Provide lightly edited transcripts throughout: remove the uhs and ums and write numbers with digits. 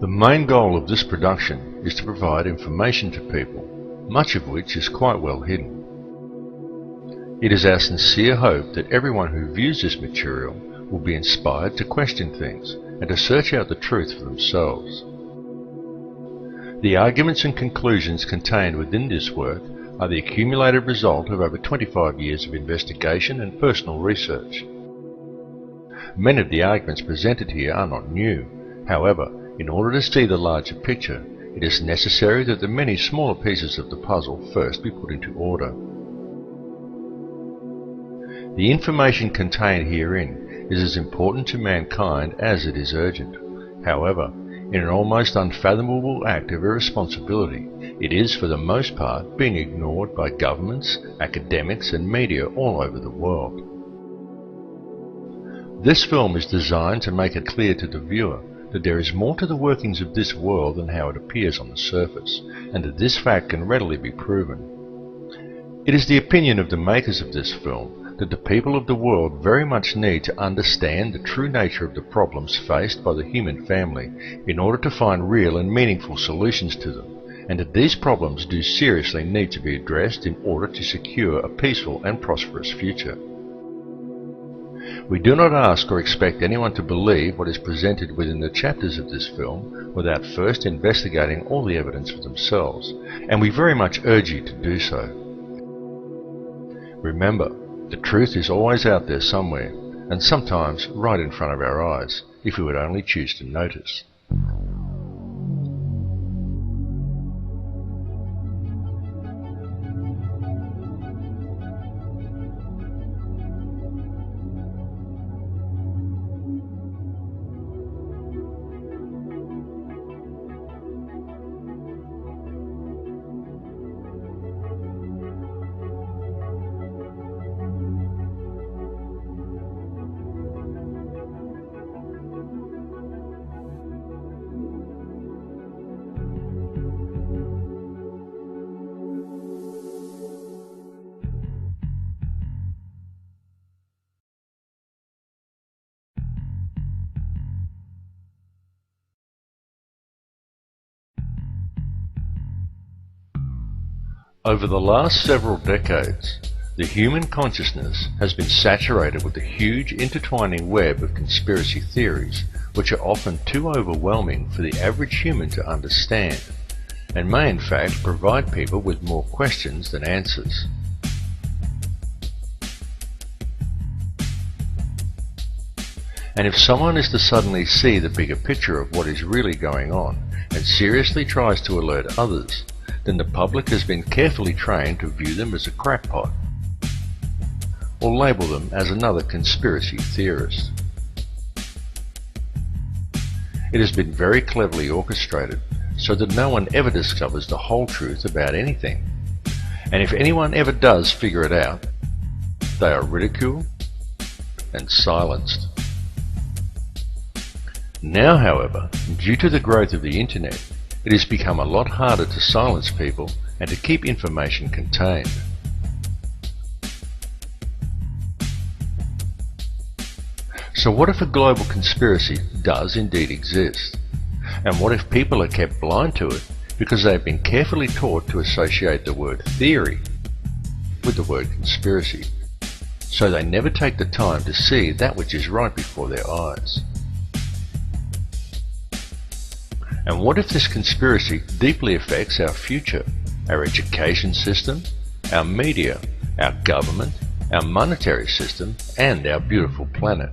The main goal of this production is to provide information to people, much of which is quite well hidden. It is our sincere hope that everyone who views this material will be inspired to question things and to search out the truth for themselves. The arguments and conclusions contained within this work are the accumulated result of over 25 years of investigation and personal research. Many of the arguments presented here are not new. However, in order to see the larger picture, it is necessary that the many smaller pieces of the puzzle first be put into order. The information contained herein is as important to mankind as it is urgent. However, in an almost unfathomable act of irresponsibility, it is for the most part being ignored by governments, academics and media all over the world. This film is designed to make it clear to the viewer that there is more to the workings of this world than how it appears on the surface, and that this fact can readily be proven. It is the opinion of the makers of this film that the people of the world very much need to understand the true nature of the problems faced by the human family in order to find real and meaningful solutions to them, and that these problems do seriously need to be addressed in order to secure a peaceful and prosperous future. We do not ask or expect anyone to believe what is presented within the chapters of this film without first investigating all the evidence for themselves, and we very much urge you to do so. Remember, the truth is always out there somewhere, and sometimes right in front of our eyes, if we would only choose to notice. Over the last several decades, the human consciousness has been saturated with a huge intertwining web of conspiracy theories which are often too overwhelming for the average human to understand, and may in fact provide people with more questions than answers. And if someone is to suddenly see the bigger picture of what is really going on and seriously tries to alert others, then the public has been carefully trained to view them as a crackpot, or label them as another conspiracy theorist. It has been very cleverly orchestrated so that no one ever discovers the whole truth about anything, and if anyone ever does figure it out, they are ridiculed and silenced. Now, however, due to the growth of the internet, it has become a lot harder to silence people and to keep information contained. So what if a global conspiracy does indeed exist? And what if people are kept blind to it because they have been carefully taught to associate the word theory with the word conspiracy, so they never take the time to see that which is right before their eyes? And what if this conspiracy deeply affects our future, our education system, our media, our government, our monetary system, and our beautiful planet?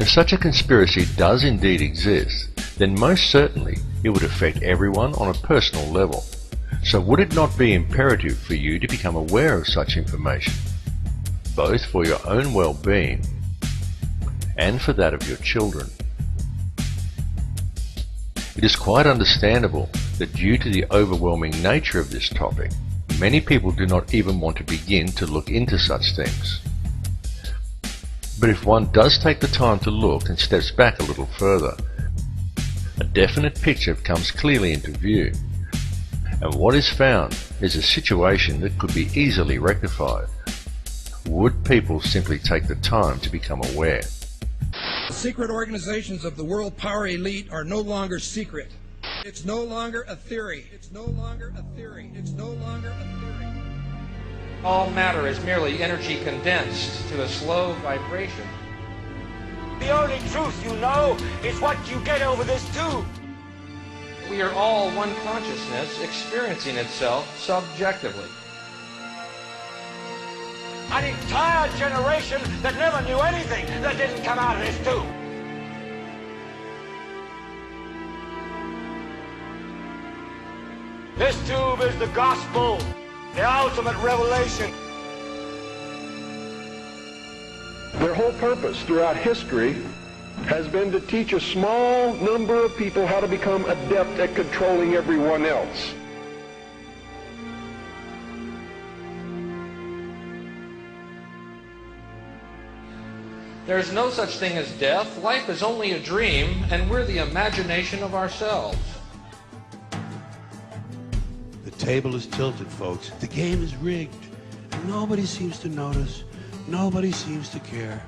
If such a conspiracy does indeed exist, then most certainly it would affect everyone on a personal level. So would it not be imperative for you to become aware of such information, both for your own well-being and for that of your children? It is quite understandable that due to the overwhelming nature of this topic, many people do not even want to begin to look into such things. But if one does take the time to look and steps back a little further, a definite picture comes clearly into view. and what is found is a situation that could be easily rectified. Would people simply take the time to become aware? The secret organizations of the world power elite are no longer secret. It's no longer a theory. It's no longer a theory. It's no longer a theory. All matter is merely energy condensed to a slow vibration. The only truth you know is what you get over this tube. We are all one consciousness experiencing itself subjectively. An entire generation that never knew anything that didn't come out of this tube. This tube is the gospel, the ultimate revelation. Their whole purpose throughout history has been to teach a small number of people how to become adept at controlling everyone else. There is no such thing as death. Life is only a dream, and we're the imagination of ourselves. The table is tilted, folks. The game is rigged. And nobody seems to notice. Nobody seems to care.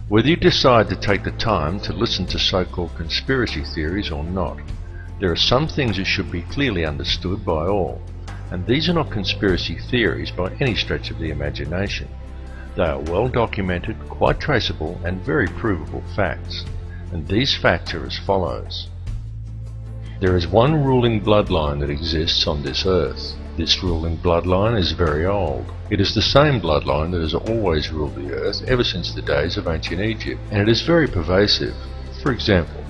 Whether you decide to take the time to listen to so-called conspiracy theories or not, there are some things that should be clearly understood by all, and these are not conspiracy theories by any stretch of the imagination. They are well documented, quite traceable, and very provable facts, and these facts are as follows. There is one ruling bloodline that exists on this earth. This ruling bloodline is very old. It is the same bloodline that has always ruled the earth ever since the days of ancient Egypt, and it is very pervasive. For example,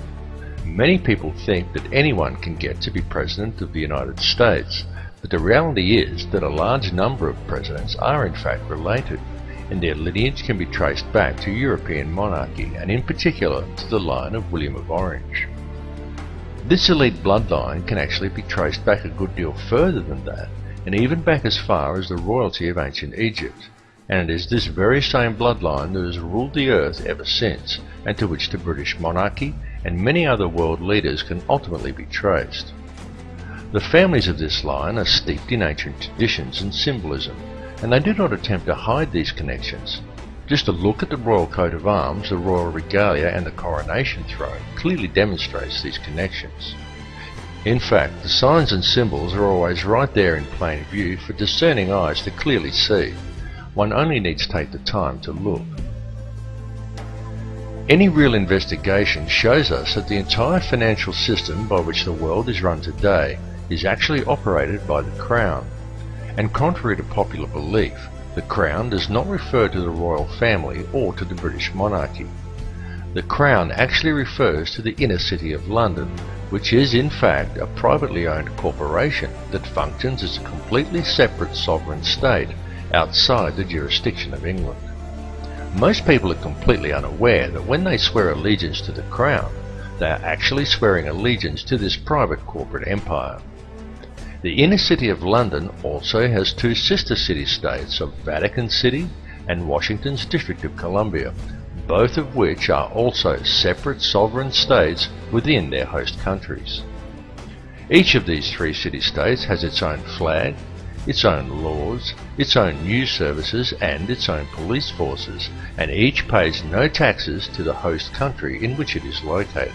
many people think that anyone can get to be President of the United States, but the reality is that a large number of presidents are in fact related, and their lineage can be traced back to European monarchy, and in particular to the line of William of Orange. This elite bloodline can actually be traced back a good deal further than that, and even back as far as the royalty of ancient Egypt, and it is this very same bloodline that has ruled the earth ever since, and to which the British monarchy and many other world leaders can ultimately be traced. The families of this line are steeped in ancient traditions and symbolism, and they do not attempt to hide these connections. Just a look at the royal coat of arms, the royal regalia and the coronation throne clearly demonstrates these connections. In fact, the signs and symbols are always right there in plain view for discerning eyes to clearly see. One only needs to take the time to look. Any real investigation shows us that the entire financial system by which the world is run today is actually operated by the Crown. And contrary to popular belief, the Crown does not refer to the royal family or to the British monarchy. The Crown actually refers to the inner city of London, which is in fact a privately owned corporation that functions as a completely separate sovereign state outside the jurisdiction of England. Most people are completely unaware that when they swear allegiance to the Crown, they are actually swearing allegiance to this private corporate empire. The inner city of London also has two sister city-states of Vatican City and Washington's District of Columbia, both of which are also separate sovereign states within their host countries. Each of these three city-states has its own flag, its own laws, its own news services and its own police forces, and each pays no taxes to the host country in which it is located.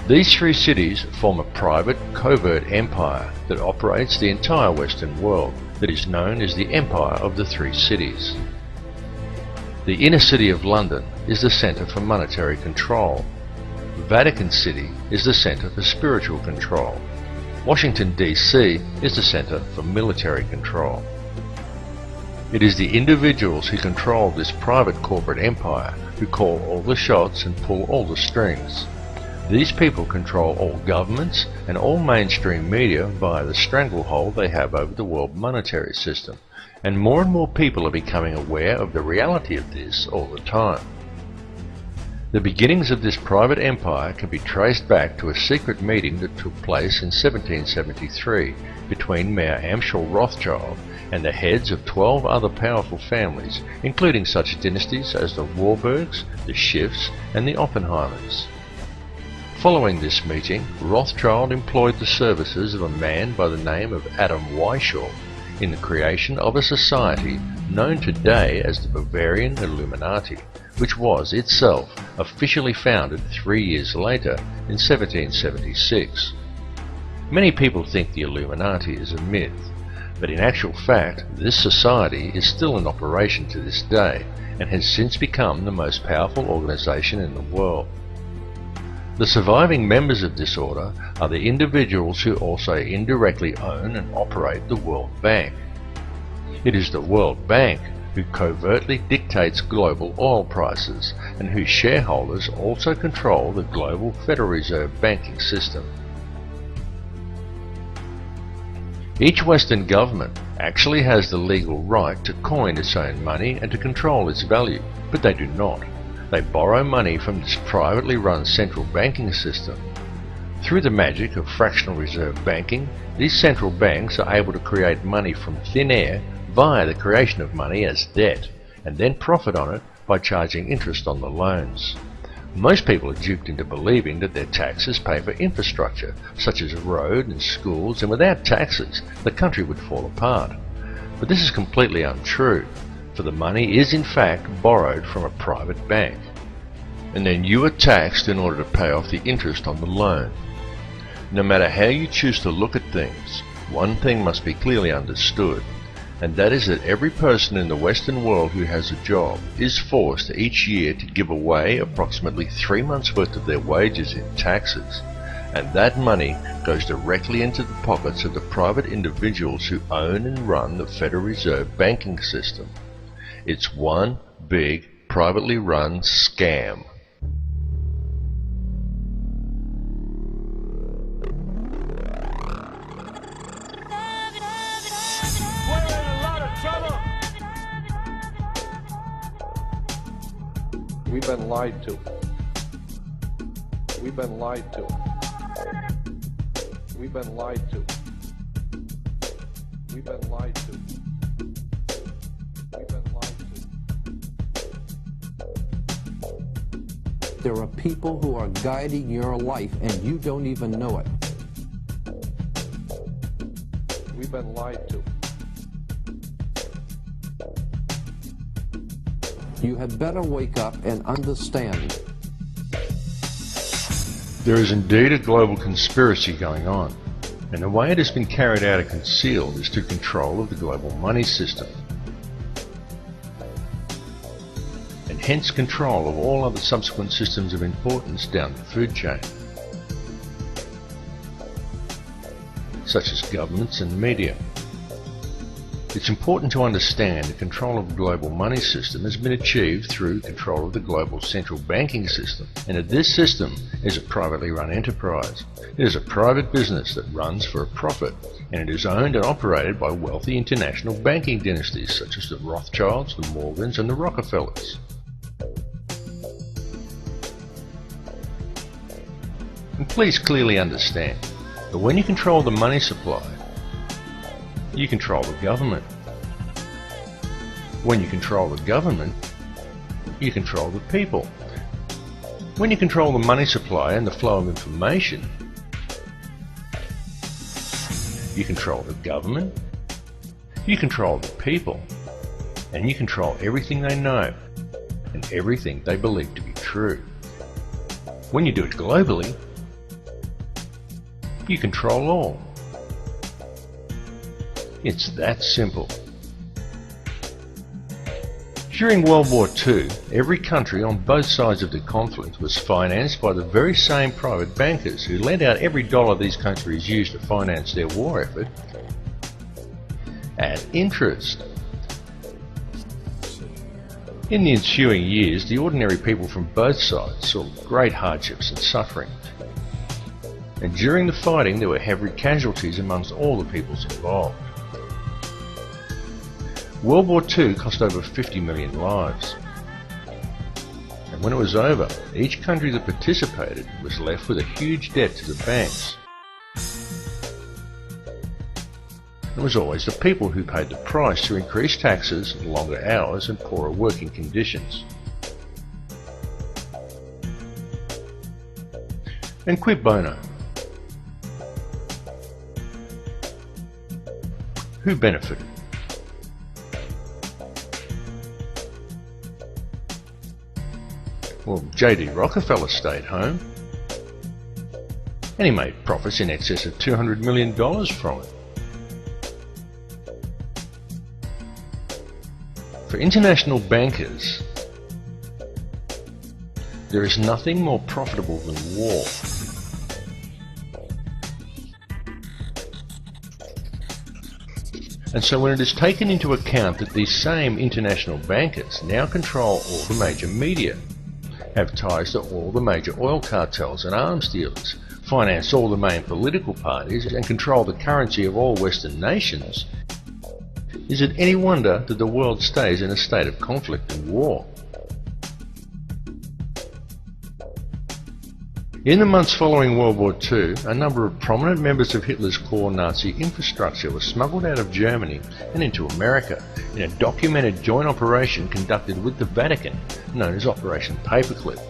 These three cities form a private, covert empire that operates the entire Western world, that is known as the Empire of the Three Cities. The inner city of London is the centre for monetary control. Vatican City is the centre for spiritual control. Washington DC is the centre for military control. It is the individuals who control this private corporate empire who call all the shots and pull all the strings. These people control all governments and all mainstream media via the stranglehold they have over the world monetary system, and more people are becoming aware of the reality of this all the time. The beginnings of this private empire can be traced back to a secret meeting that took place in 1773 between Mayor Amschel Rothschild and the heads of 12 other powerful families, including such dynasties as the Warburgs, the Schiffs, and the Oppenheimers. Following this meeting, Rothschild employed the services of a man by the name of Adam Weishaupt in the creation of a society known today as the Bavarian Illuminati, which was itself officially founded 3 years later in 1776. Many people think the Illuminati is a myth, but in actual fact this society is still in operation to this day and has since become the most powerful organization in the world. The surviving members of this order are the individuals who also indirectly own and operate the World Bank. It is the World Bank who covertly dictates global oil prices and whose shareholders also control the global Federal Reserve banking system. Each Western government actually has the legal right to coin its own money and to control its value, but they do not. They borrow money from this privately run central banking system. Through the magic of fractional reserve banking, these central banks are able to create money from thin air via the creation of money as debt, and then profit on it by charging interest on the loans. Most people are duped into believing that their taxes pay for infrastructure, such as road and schools, and without taxes, the country would fall apart. But this is completely untrue, for the money is in fact borrowed from a private bank, and then you are taxed in order to pay off the interest on the loan. No matter how you choose to look at things, one thing must be clearly understood, and that is that every person in the Western world who has a job is forced each year to give away approximately 3 months' worth of their wages in taxes, and that money goes directly into the pockets of the private individuals who own and run the Federal Reserve banking system. It's one big, privately run scam. We're in a lot of trouble. We've been lied to. We've been lied to. We've been lied to. We've been lied to. We've been lied to. There are people who are guiding your life and you don't even know it. We've been lied to. You had better wake up and understand. There is indeed a global conspiracy going on, and the way it has been carried out and concealed is through control of the global money system, and hence control of all other subsequent systems of importance down the food chain, such as governments and media. It's important to understand that control of the global money system has been achieved through control of the global central banking system, and that this system is a privately run enterprise. It is a private business that runs for a profit, and it is owned and operated by wealthy international banking dynasties such as the Rothschilds, the Morgans, and the Rockefellers. And please clearly understand that when you control the money supply, you control the government. When you control the government, you control the people. When you control the money supply and the flow of information, you control the government, you control the people, and you control everything they know and everything they believe to be true. When you do it globally, you control all. It's that simple. During World War II, every country on both sides of the conflict was financed by the very same private bankers who lent out every dollar these countries used to finance their war effort at interest. In the ensuing years, the ordinary people from both sides saw great hardships and suffering. And during the fighting, there were heavy casualties amongst all the peoples involved. World War II cost over 50 million lives. And when it was over, each country that participated was left with a huge debt to the banks. It was always the people who paid the price through increased taxes, longer hours and poorer working conditions. And quid bono? Who benefited? Well, J.D. Rockefeller stayed home, and he made profits in excess of $200 million from it. For international bankers, there is nothing more profitable than war. And so when it is taken into account that these same international bankers now control all the major media, have ties to all the major oil cartels and arms dealers, finance all the main political parties, and control the currency of all Western nations, is it any wonder that the world stays in a state of conflict and war? In the months following World War II, a number of prominent members of Hitler's core Nazi infrastructure were smuggled out of Germany and into America in a documented joint operation conducted with the Vatican, known as Operation Paperclip.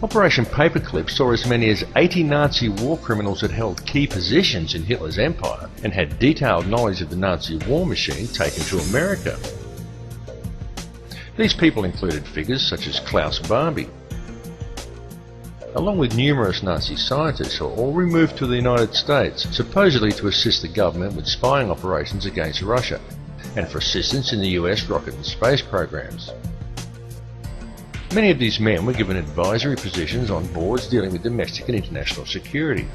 Operation Paperclip saw as many as 80 Nazi war criminals that held key positions in Hitler's empire and had detailed knowledge of the Nazi war machine taken to America. These people included figures such as Klaus Barbie, along with numerous Nazi scientists who were all removed to the United States, supposedly to assist the government with spying operations against Russia, and for assistance in the US rocket and space programs. Many of these men were given advisory positions on boards dealing with domestic and international security.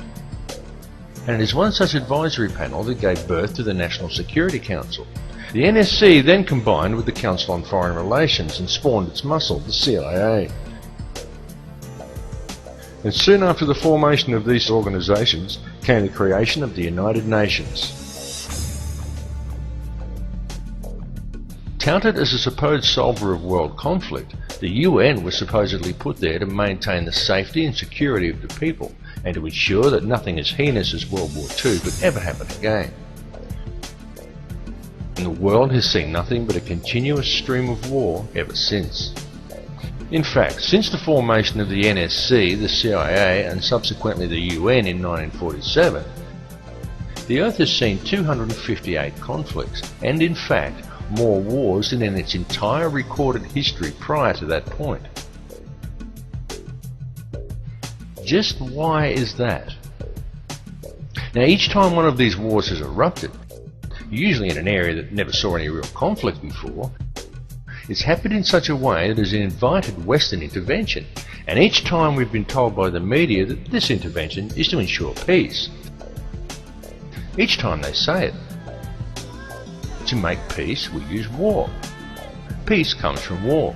And it is one such advisory panel that gave birth to the National Security Council. The NSC then combined with the Council on Foreign Relations and spawned its muscle, the CIA. And soon after the formation of these organisations came the creation of the United Nations. Touted as a supposed solver of world conflict, the UN was supposedly put there to maintain the safety and security of the people and to ensure that nothing as heinous as World War II could ever happen again. And the world has seen nothing but a continuous stream of war ever since. In fact, since the formation of the NSC, the CIA and subsequently the UN in 1947, the Earth has seen 258 conflicts and in fact more wars than in its entire recorded history prior to that point. Just why is that? Now each time one of these wars has erupted, usually in an area that never saw any real conflict before, it's happened in such a way that it has invited Western intervention, and each time we've been told by the media that this intervention is to ensure peace. Each time they say it. To make peace, we use war. Peace comes from war.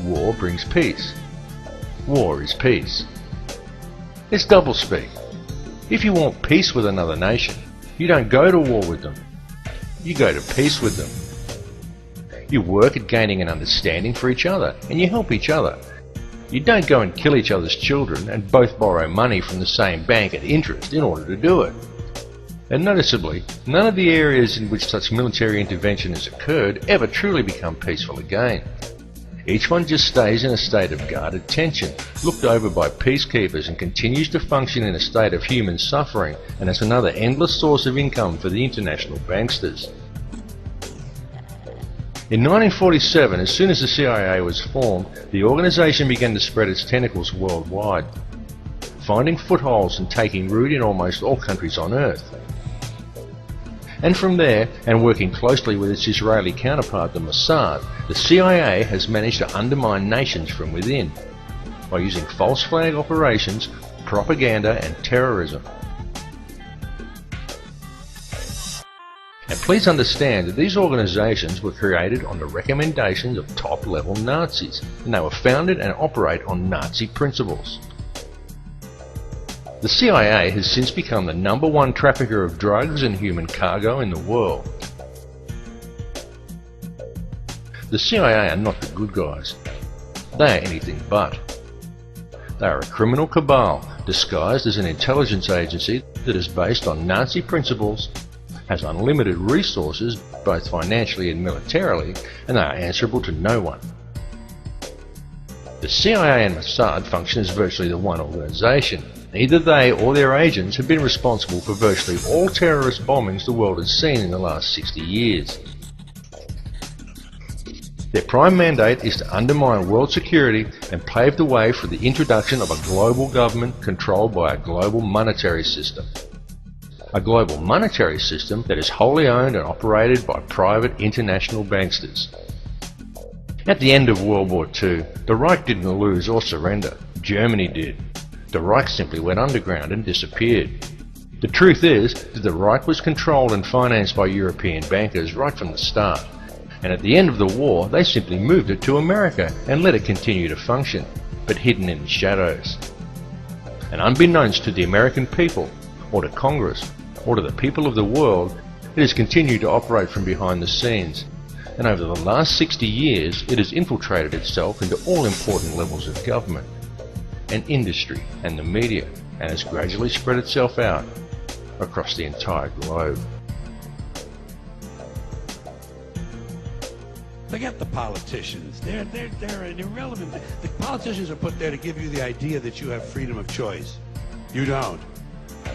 War brings peace. War is peace. It's doublespeak. If you want peace with another nation, you don't go to war with them. You go to peace with them. You work at gaining an understanding for each other, and you help each other. You don't go and kill each other's children and both borrow money from the same bank at interest in order to do it. And noticeably, none of the areas in which such military intervention has occurred ever truly become peaceful again. Each one just stays in a state of guarded tension, looked over by peacekeepers, and continues to function in a state of human suffering, and as another endless source of income for the international banksters. In 1947, as soon as the CIA was formed, the organisation began to spread its tentacles worldwide, finding footholds and taking root in almost all countries on Earth. And from there, and working closely with its Israeli counterpart, the Mossad, the CIA has managed to undermine nations from within by using false flag operations, propaganda and terrorism. And please understand that these organisations were created on the recommendations of top-level Nazis, and they were founded and operate on Nazi principles. The CIA has since become the #1 trafficker of drugs and human cargo in the world. The CIA are not the good guys. They are anything but. They are a criminal cabal disguised as an intelligence agency that is based on Nazi principles, has unlimited resources both financially and militarily, and they are answerable to no one. The CIA and Mossad function as virtually the one organisation. Either they or their agents have been responsible for virtually all terrorist bombings the world has seen in the last 60 years. Their prime mandate is to undermine world security and pave the way for the introduction of a global government controlled by a global monetary system. A global monetary system that is wholly owned and operated by private international banksters. At the end of World War II, the Reich didn't lose or surrender. Germany did. The Reich simply went underground and disappeared. The truth is that the Reich was controlled and financed by European bankers right from the start. And at the end of the war, they simply moved it to America and let it continue to function, but hidden in the shadows. And unbeknownst to the American people, or to Congress, or to the people of the world, it has continued to operate from behind the scenes. And over the last 60 years, it has infiltrated itself into all important levels of government, and industry, and the media, and has gradually spread itself out across the entire globe. Forget the politicians. They're irrelevant. The politicians are put there to give you the idea that you have freedom of choice. You don't.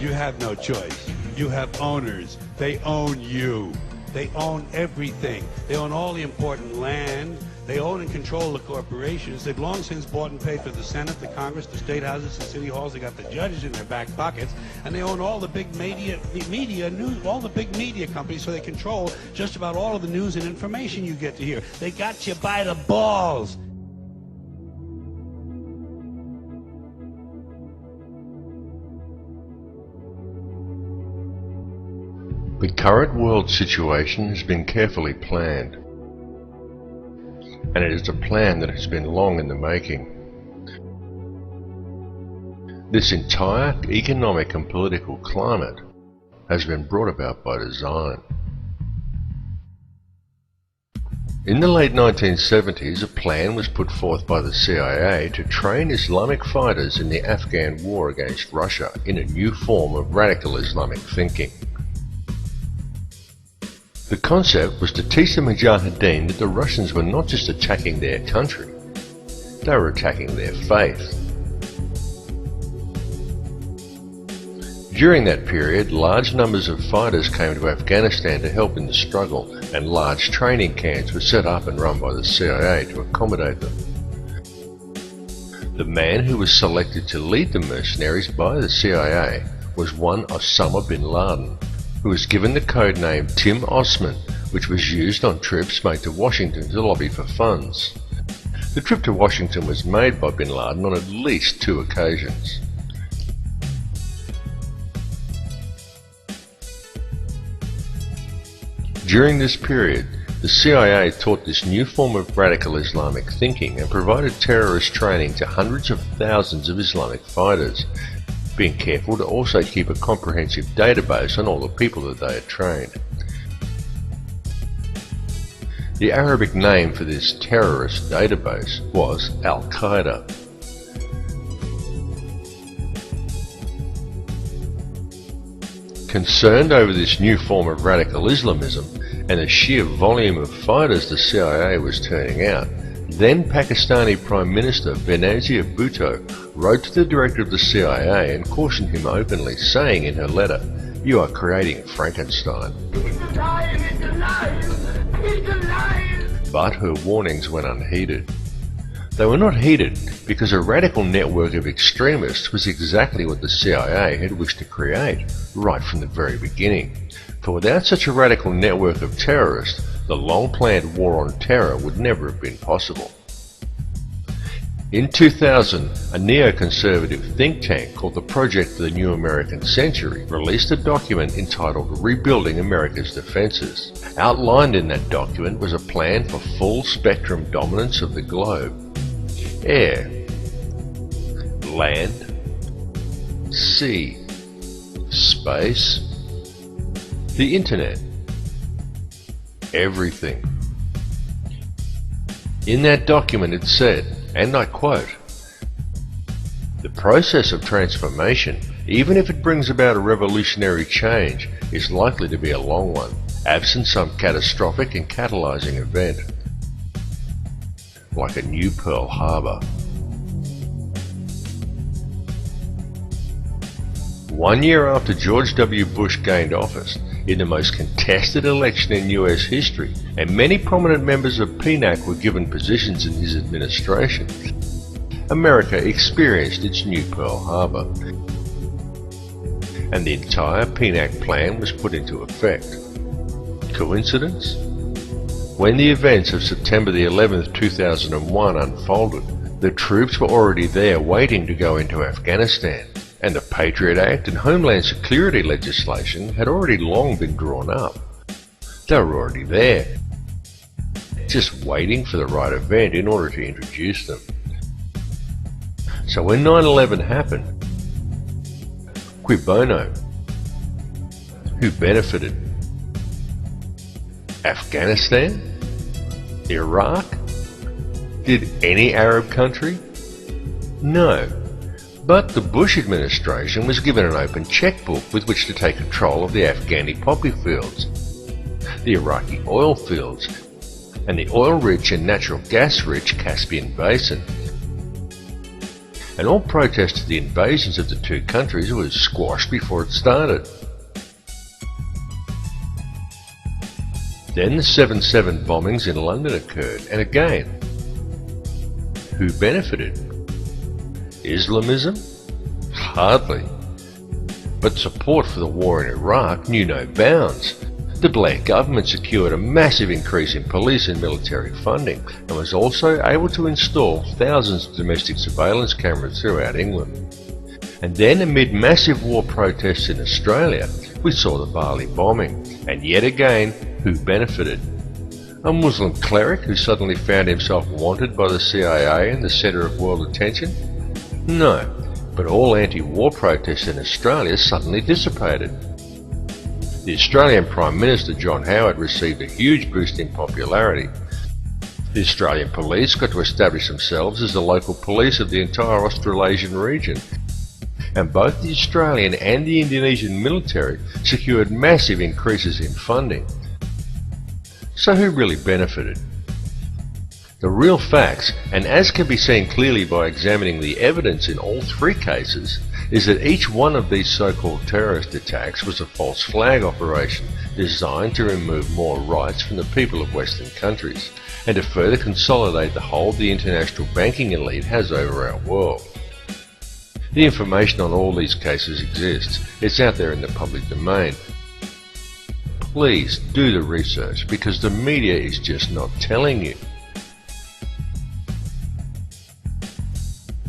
You have no choice. You have owners. They own you. They own everything. They own all the important land. They own and control the corporations. They've long since bought and paid for the Senate, the Congress, the state houses, and city halls. They got the judges in their back pockets, and they own all the big media news, all the big media companies. So they control just about all of the news and information you get to hear. They got you by the balls. The current world situation has been carefully planned, and it is a plan that has been long in the making. This entire economic and political climate has been brought about by design. In the late 1970s, a plan was put forth by the CIA to train Islamic fighters in the Afghan war against Russia in a new form of radical Islamic thinking. The concept was to teach the Mujahideen that the Russians were not just attacking their country, they were attacking their faith. During that period, large numbers of fighters came to Afghanistan to help in the struggle, and large training camps were set up and run by the CIA to accommodate them. The man who was selected to lead the mercenaries by the CIA was one Osama bin Laden, who was given the code name Tim Osman, which was used on trips made to Washington to lobby for funds. The trip to Washington was made by bin Laden on at least 2 occasions. During this period, the CIA taught this new form of radical Islamic thinking and provided terrorist training to hundreds of thousands of Islamic fighters, being careful to also keep a comprehensive database on all the people that they had trained. The Arabic name for this terrorist database was Al-Qaeda. Concerned over this new form of radical Islamism and the sheer volume of fighters the CIA was turning out, then Pakistani Prime Minister Benazir Bhutto wrote to the director of the CIA and cautioned him openly, saying in her letter, "You are creating Frankenstein." It's alive! It's alive! It's alive! But her warnings went unheeded. They were not heeded because a radical network of extremists was exactly what the CIA had wished to create right from the very beginning. For without such a radical network of terrorists, the long-planned war on terror would never have been possible. In 2000, a neoconservative think tank called the Project for the New American Century released a document entitled Rebuilding America's Defenses. Outlined in that document was a plan for full-spectrum dominance of the globe. Air, land, sea, space, the internet, everything. In that document it said, and I quote, The process of transformation, even if it brings about a revolutionary change, is likely to be a long one, absent some catastrophic and catalyzing event, like a new Pearl Harbor. 1 year after George W. Bush gained office, in the most contested election in US history, and many prominent members of PNAC were given positions in his administration, America experienced its new Pearl Harbor, and the entire PNAC plan was put into effect. Coincidence? When the events of September the 11th, 2001 unfolded, the troops were already there waiting to go into Afghanistan, and the Patriot Act and Homeland Security legislation had already long been drawn up. They were already there, just waiting for the right event in order to introduce them. So when 9/11 happened, cui bono? Who benefited? Afghanistan? Iraq? Did any Arab country? No. But the Bush administration was given an open checkbook with which to take control of the Afghani poppy fields, the Iraqi oil fields, and the oil-rich and natural gas-rich Caspian Basin. And all protest to the invasions of the two countries was squashed before it started. Then the 7/7 bombings in London occurred, and again, who benefited? Islamism? Hardly. But support for the war in Iraq knew no bounds. The Blair government secured a massive increase in police and military funding, and was also able to install thousands of domestic surveillance cameras throughout England. And then, amid massive war protests in Australia, we saw the Bali bombing, and yet again, who benefited? A Muslim cleric who suddenly found himself wanted by the CIA and the centre of world attention? No, but all anti-war protests in Australia suddenly dissipated. The Australian Prime Minister John Howard received a huge boost in popularity. The Australian police got to establish themselves as the local police of the entire Australasian region, and both the Australian and the Indonesian military secured massive increases in funding. So who really benefited? The real facts, and as can be seen clearly by examining the evidence in all three cases, is that each one of these so-called terrorist attacks was a false flag operation designed to remove more rights from the people of Western countries, and to further consolidate the hold the international banking elite has over our world. The information on all these cases exists. It's out there in the public domain. Please do the research, because the media is just not telling you.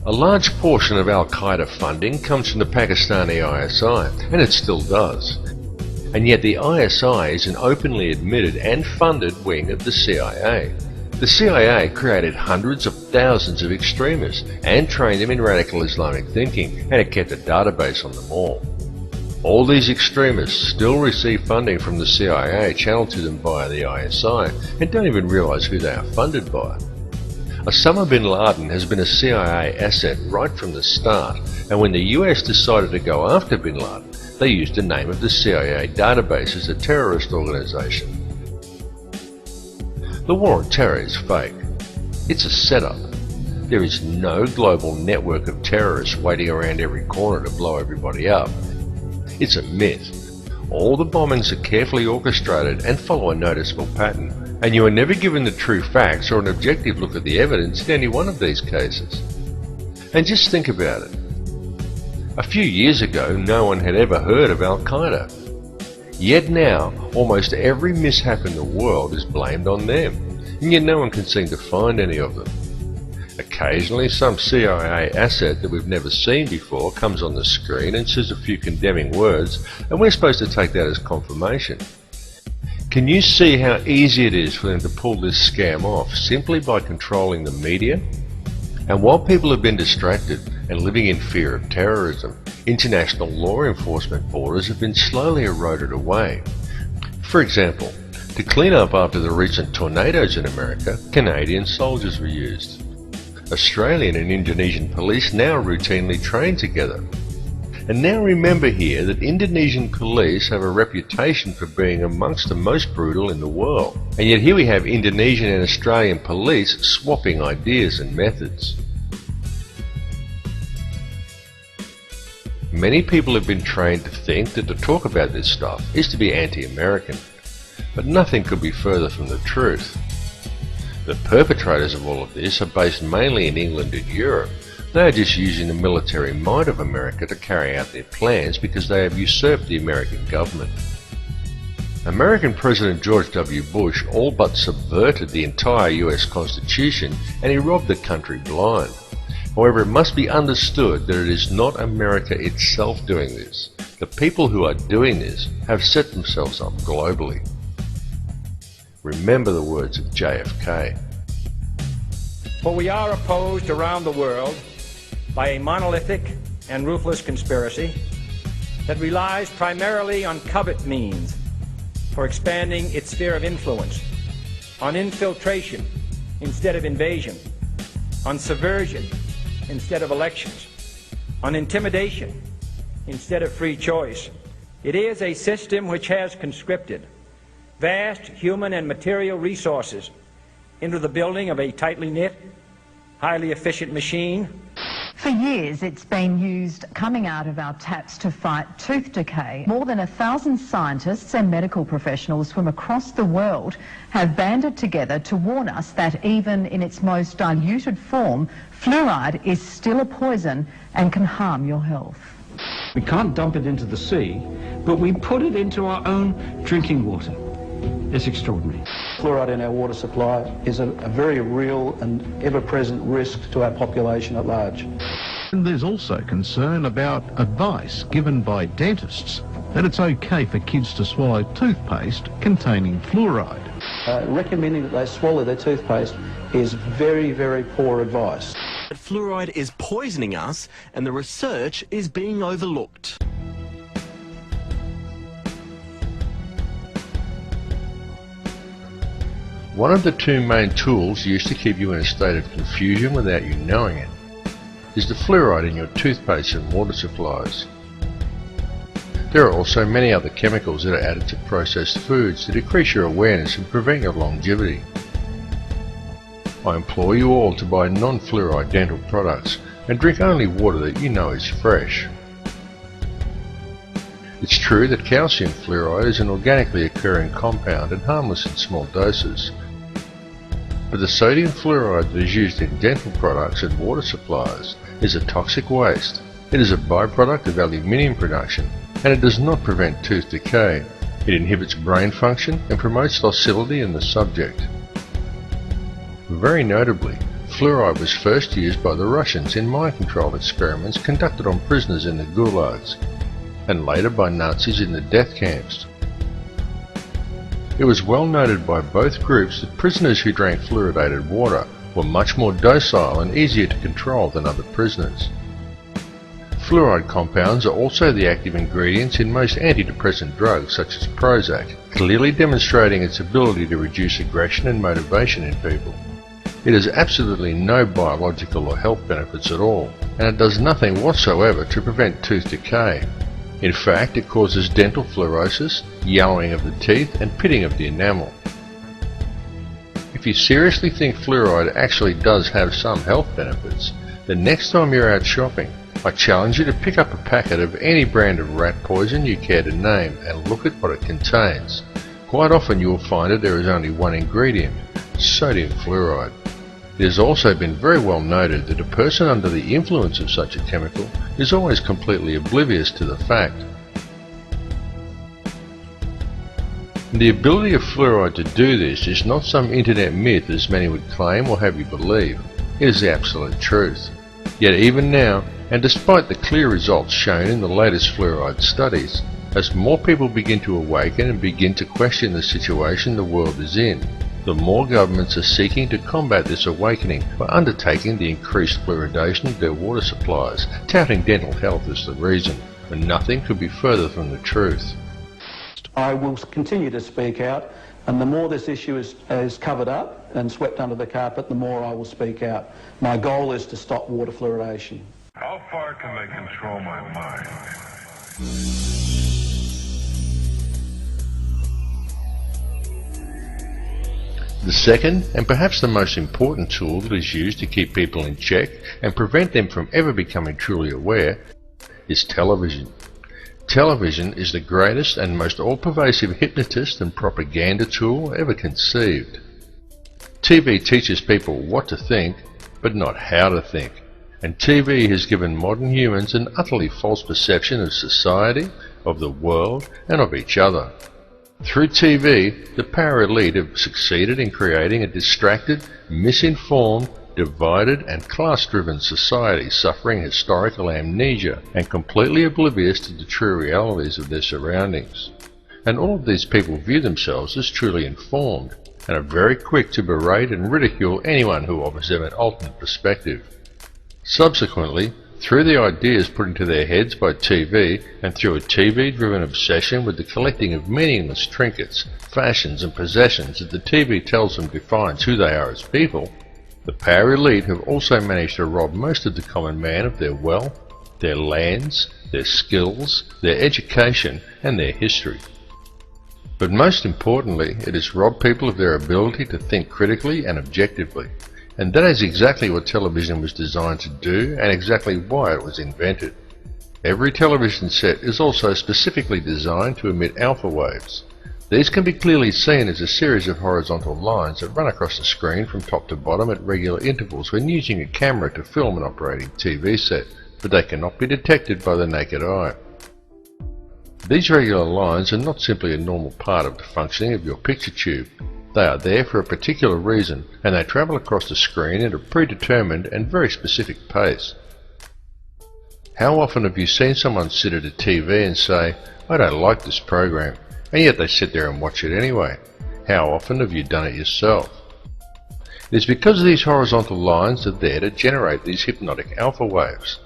A large portion of Al-Qaeda funding comes from the Pakistani ISI, and it still does. And yet the ISI is an openly admitted and funded wing of the CIA. The CIA created hundreds of thousands of extremists and trained them in radical Islamic thinking, and it kept a database on them all. All these extremists still receive funding from the CIA channeled to them via the ISI, and don't even realize who they are funded by. Osama bin Laden has been a CIA asset right from the start, and when the US decided to go after bin Laden, they used the name of the CIA database as a terrorist organization. The war on terror is fake. It's a setup. There is no global network of terrorists waiting around every corner to blow everybody up. It's a myth. All the bombings are carefully orchestrated and follow a noticeable pattern, and you are never given the true facts or an objective look at the evidence in any one of these cases. And just think about it. A few years ago, no one had ever heard of Al-Qaeda. Yet now, almost every mishap in the world is blamed on them, and yet no one can seem to find any of them. Occasionally, some CIA asset that we've never seen before comes on the screen and says a few condemning words, and we're supposed to take that as confirmation. Can you see how easy it is for them to pull this scam off simply by controlling the media? And while people have been distracted and living in fear of terrorism, international law enforcement borders have been slowly eroded away. For example, to clean up after the recent tornadoes in America, Canadian soldiers were used. Australian and Indonesian police now routinely train together. And now remember here that Indonesian police have a reputation for being amongst the most brutal in the world. And yet here we have Indonesian and Australian police swapping ideas and methods. Many people have been trained to think that to talk about this stuff is to be anti-American. But nothing could be further from the truth. The perpetrators of all of this are based mainly in England and Europe. They are just using the military might of America to carry out their plans because they have usurped the American government. American President George W. Bush all but subverted the entire US Constitution, and he robbed the country blind. However, it must be understood that it is not America itself doing this. The people who are doing this have set themselves up globally. Remember the words of JFK. For we are opposed around the world by a monolithic and ruthless conspiracy that relies primarily on covert means for expanding its sphere of influence, on infiltration instead of invasion, on subversion instead of elections, on intimidation instead of free choice. It is a system which has conscripted vast human and material resources into the building of a tightly knit, highly efficient machine. For years, it's been used coming out of our taps to fight tooth decay. More than 1,000 scientists and medical professionals from across the world have banded together to warn us that even in its most diluted form, fluoride is still a poison and can harm your health. We can't dump it into the sea, but we put it into our own drinking water. It's extraordinary. Fluoride in our water supply is a very real and ever-present risk to our population at large. And there's also concern about advice given by dentists that it's okay for kids to swallow toothpaste containing fluoride. Recommending that they swallow their toothpaste is very, very poor advice. Fluoride is poisoning us, and the research is being overlooked. One of the two main tools used to keep you in a state of confusion without you knowing it is the fluoride in your toothpaste and water supplies. There are also many other chemicals that are added to processed foods to decrease your awareness and prevent your longevity. I implore you all to buy non-fluoride dental products and drink only water that you know is fresh. It's true that calcium fluoride is an organically occurring compound and harmless in small doses. But the sodium fluoride that is used in dental products and water supplies is a toxic waste. It is a byproduct of aluminium production, and it does not prevent tooth decay. It inhibits brain function and promotes docility in the subject. Very notably, fluoride was first used by the Russians in mind control experiments conducted on prisoners in the gulags, and later by Nazis in the death camps. It was well noted by both groups that prisoners who drank fluoridated water were much more docile and easier to control than other prisoners. Fluoride compounds are also the active ingredients in most antidepressant drugs such as Prozac, clearly demonstrating its ability to reduce aggression and motivation in people. It has absolutely no biological or health benefits at all, and it does nothing whatsoever to prevent tooth decay. In fact, it causes dental fluorosis, yellowing of the teeth, and pitting of the enamel. If you seriously think fluoride actually does have some health benefits, then next time you're out shopping, I challenge you to pick up a packet of any brand of rat poison you care to name and look at what it contains. Quite often you will find that there is only one ingredient, sodium fluoride. It has also been very well noted that a person under the influence of such a chemical is always completely oblivious to the fact. The ability of fluoride to do this is not some internet myth as many would claim or have you believe. It is the absolute truth. Yet even now, and despite the clear results shown in the latest fluoride studies, as more people begin to awaken and begin to question the situation the world is in, the more governments are seeking to combat this awakening by undertaking the increased fluoridation of their water supplies, touting dental health as the reason, and nothing could be further from the truth. I will continue to speak out And the more this issue is covered up and swept under the carpet, the more I will speak out. My goal is to stop water fluoridation. How far can they control my mind? The second, and perhaps the most important tool that is used to keep people in check and prevent them from ever becoming truly aware, is television. Television is the greatest and most all-pervasive hypnotist and propaganda tool ever conceived. TV teaches people what to think, but not how to think. And TV has given modern humans an utterly false perception of society, of the world, and of each other. Through TV, the power elite have succeeded in creating a distracted, misinformed, divided and class-driven society suffering historical amnesia and completely oblivious to the true realities of their surroundings. And all of these people view themselves as truly informed and are very quick to berate and ridicule anyone who offers them an alternate perspective. Subsequently, through the ideas put into their heads by TV and through a TV-driven obsession with the collecting of meaningless trinkets, fashions and possessions that the TV tells them defines who they are as people, the power elite have also managed to rob most of the common man of their wealth, their lands, their skills, their education and their history. But most importantly, it has robbed people of their ability to think critically and objectively. And that is exactly what television was designed to do and exactly why it was invented. Every television set is also specifically designed to emit alpha waves. These can be clearly seen as a series of horizontal lines that run across the screen from top to bottom at regular intervals when using a camera to film an operating TV set, but they cannot be detected by the naked eye. These regular lines are not simply a normal part of the functioning of your picture tube. They are there for a particular reason, and they travel across the screen at a predetermined and very specific pace. How often have you seen someone sit at a TV and say, "I don't like this program," and yet they sit there and watch it anyway? How often have you done it yourself? It is because these horizontal lines are there to generate these hypnotic alpha waves.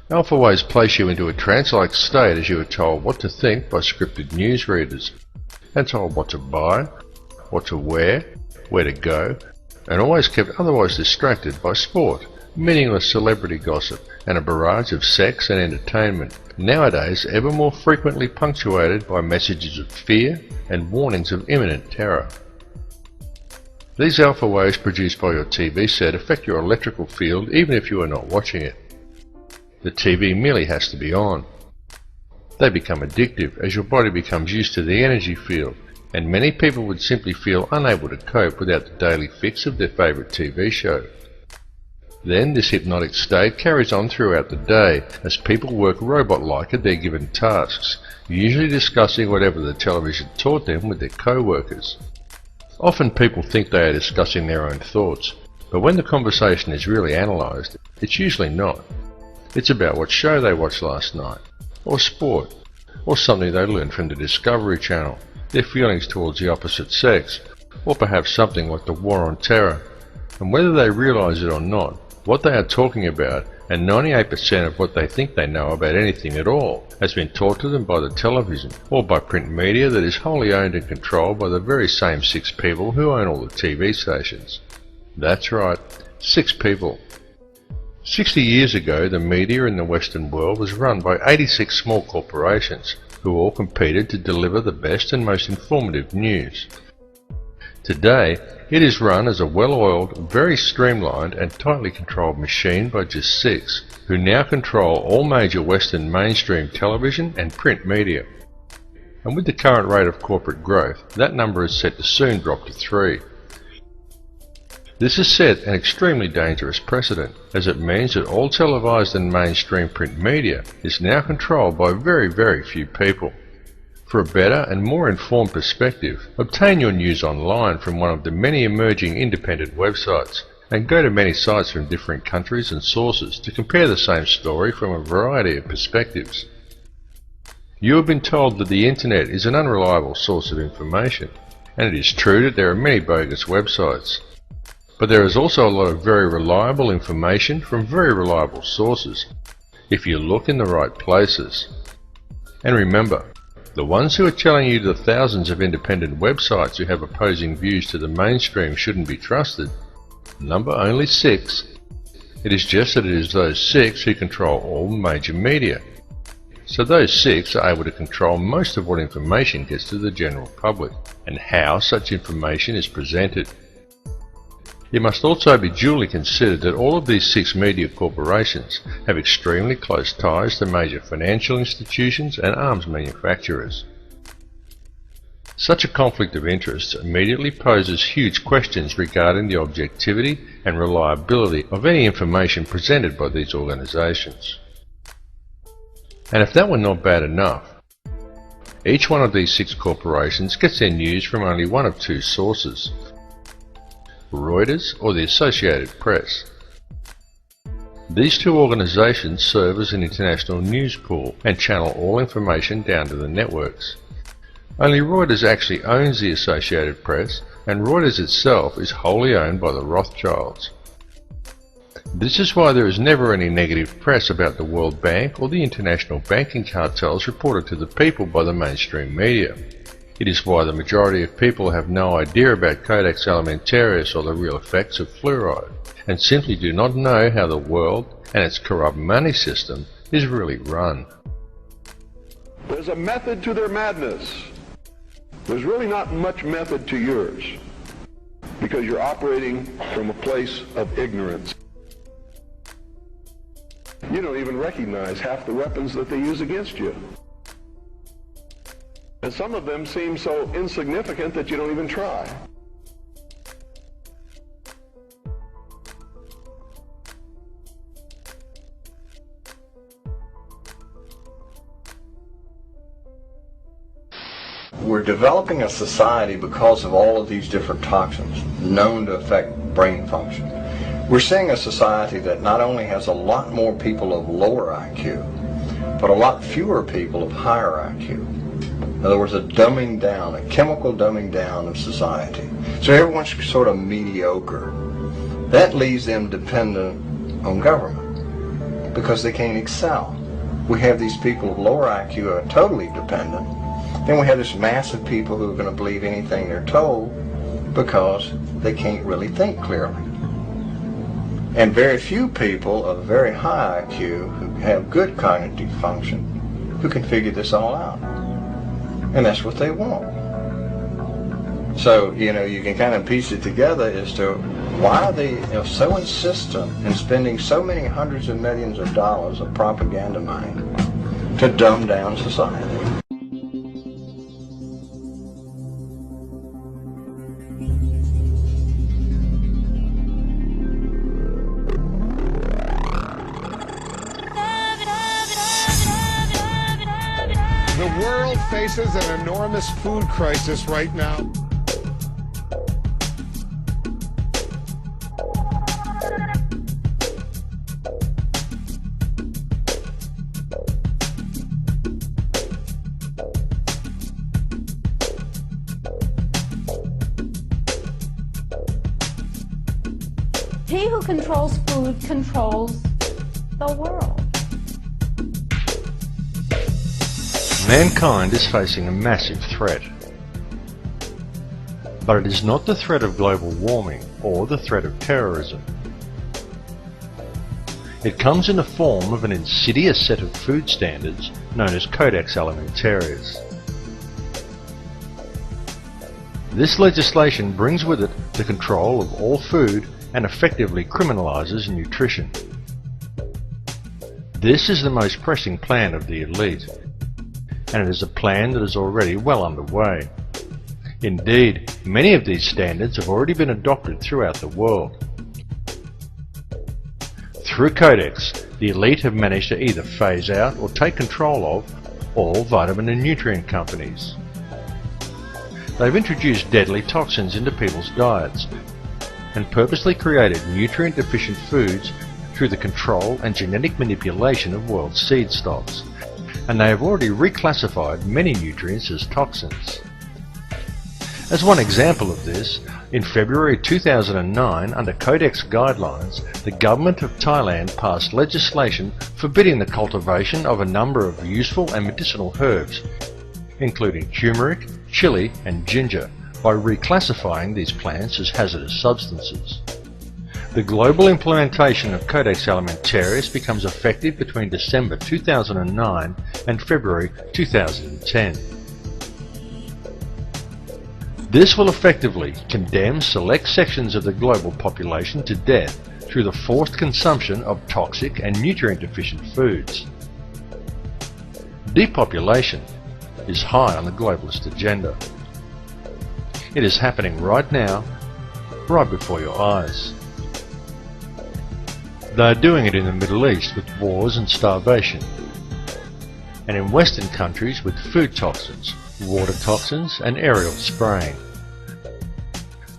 Alpha waves place you into a trance-like state as you are told what to think by scripted newsreaders, and told what to buy, what to wear, where to go, and always kept otherwise distracted by sport, meaningless celebrity gossip, and a barrage of sex and entertainment, nowadays ever more frequently punctuated by messages of fear and warnings of imminent terror. These alpha waves produced by your TV set affect your electrical field even if you are not watching it. The TV merely has to be on. They become addictive as your body becomes used to the energy field, and many people would simply feel unable to cope without the daily fix of their favourite TV show. Then this hypnotic state carries on throughout the day as people work robot-like at their given tasks, usually discussing whatever the television taught them with their co-workers. Often people think they are discussing their own thoughts, but when the conversation is really analysed, it's usually not. It's about what show they watched last night, or sport, or something they learned from the Discovery Channel, their feelings towards the opposite sex, or perhaps something like the war on terror. And whether they realise it or not, what they are talking about, and 98% of what they think they know about anything at all, has been taught to them by the television, or by print media that is wholly owned and controlled by the very same 6 people who own all the TV stations. That's right, 6 people. 60 years ago, the media in the Western world was run by 86 small corporations, who all competed to deliver the best and most informative news. Today, it is run as a well-oiled, very streamlined and tightly controlled machine by just 6, who now control all major Western mainstream television and print media. And with the current rate of corporate growth, that number is set to soon drop to 3. This has set an extremely dangerous precedent, as it means that all televised and mainstream print media is now controlled by very, very few people. For a better and more informed perspective, obtain your news online from one of the many emerging independent websites, and go to many sites from different countries and sources to compare the same story from a variety of perspectives. You have been told that the internet is an unreliable source of information, and it is true that there are many bogus websites. But there is also a lot of very reliable information from very reliable sources, if you look in the right places. And remember, the ones who are telling you the thousands of independent websites who have opposing views to the mainstream shouldn't be trusted, number only 6. It is just that it is those 6 who control all major media. So those 6 are able to control most of what information gets to the general public, and how such information is presented. It must also be duly considered that all of these 6 media corporations have extremely close ties to major financial institutions and arms manufacturers. Such a conflict of interest immediately poses huge questions regarding the objectivity and reliability of any information presented by these organizations. And if that were not bad enough, each one of these 6 corporations gets their news from only one of 2 sources: Reuters or the Associated Press. These 2 organizations serve as an international news pool and channel all information down to the networks. Only Reuters actually owns the Associated Press, and Reuters itself is wholly owned by the Rothschilds. This is why there is never any negative press about the World Bank or the international banking cartels reported to the people by the mainstream media. It is why the majority of people have no idea about Codex Alimentarius or the real effects of fluoride, and simply do not know how the world and its corrupt money system is really run. There's a method to their madness. There's really not much method to yours, because you're operating from a place of ignorance. You don't even recognize half the weapons that they use against you. And some of them seem so insignificant that you don't even try. We're developing a society because of all of these different toxins known to affect brain function. We're seeing a society that not only has a lot more people of lower IQ, but a lot fewer people of higher IQ. In other words, a dumbing down, a chemical dumbing down of society. So everyone's sort of mediocre. That leaves them dependent on government because they can't excel. We have these people of lower IQ who are totally dependent. Then we have this mass of people who are going to believe anything they're told because they can't really think clearly. And very few people of very high IQ who have good cognitive function who can figure this all out. And that's what they want. So, you can kind of piece it together as to why they are so insistent in spending so many hundreds of millions of dollars of propaganda money to dumb down society. The world faces an enormous food crisis right now. He who controls food controls the world. Mankind is facing a massive threat. But it is not the threat of global warming or the threat of terrorism. It comes in the form of an insidious set of food standards known as Codex Alimentarius. This legislation brings with it the control of all food and effectively criminalizes nutrition. This is the most pressing plan of the elite, and it is a plan that is already well underway. Indeed, many of these standards have already been adopted throughout the world. Through Codex, the elite have managed to either phase out or take control of all vitamin and nutrient companies. They've introduced deadly toxins into people's diets and purposely created nutrient-deficient foods through the control and genetic manipulation of world seed stocks, and they have already reclassified many nutrients as toxins. As one example of this, in February 2009, under Codex guidelines, the government of Thailand passed legislation forbidding the cultivation of a number of useful and medicinal herbs, including turmeric, chili and ginger, by reclassifying these plants as hazardous substances. The global implementation of Codex Alimentarius becomes effective between December 2009 and February 2010. This will effectively condemn select sections of the global population to death through the forced consumption of toxic and nutrient-deficient foods. Depopulation is high on the globalist agenda. It is happening right now, right before your eyes. They are doing it in the Middle East with wars and starvation, and in Western countries with food toxins, water toxins and aerial spraying.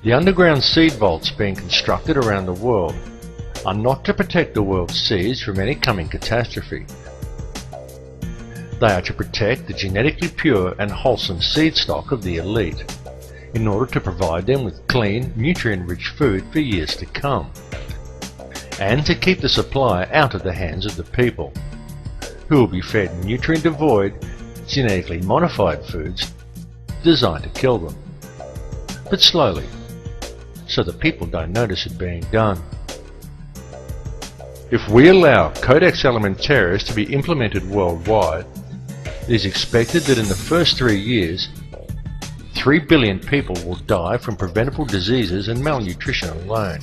The underground seed vaults being constructed around the world are not to protect the world's seeds from any coming catastrophe. They are to protect the genetically pure and wholesome seed stock of the elite, in order to provide them with clean, nutrient-rich food for years to come, and to keep the supply out of the hands of the people, who will be fed nutrient-devoid, genetically modified foods designed to kill them, but slowly, so that people don't notice it being done. If we allow Codex Alimentarius to be implemented worldwide, it is expected that in the first 3 years, 3 billion people will die from preventable diseases and malnutrition alone.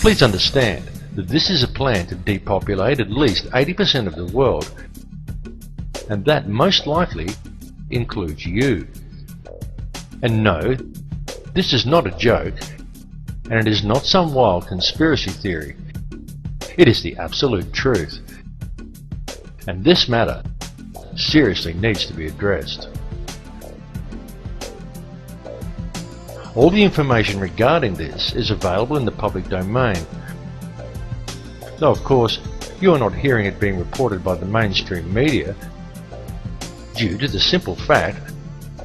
Please understand that this is a plan to depopulate at least 80% of the world, and that most likely includes you. And no, this is not a joke, and it is not some wild conspiracy theory. It is the absolute truth. And this matter seriously needs to be addressed. All the information regarding this is available in the public domain, though of course you are not hearing it being reported by the mainstream media due to the simple fact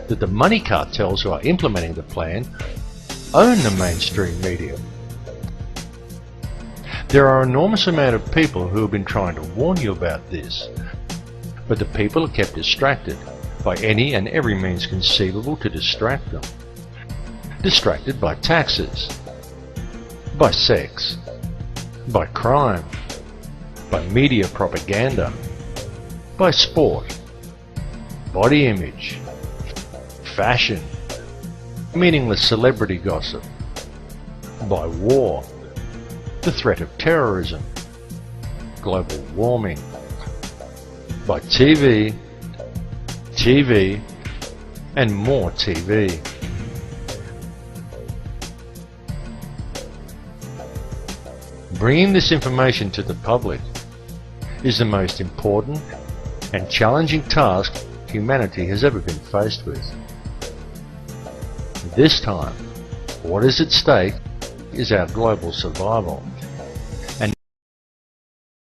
that the money cartels who are implementing the plan own the mainstream media. There are an enormous amount of people who have been trying to warn you about this, but the people are kept distracted by any and every means conceivable to distract them. Distracted by taxes, by sex, by crime, by media propaganda, by sport, body image, fashion, meaningless celebrity gossip, by war, the threat of terrorism, global warming, by TV, and more TV. Bringing this information to the public is the most important and challenging task humanity has ever been faced with. This time, what is at stake is our global survival.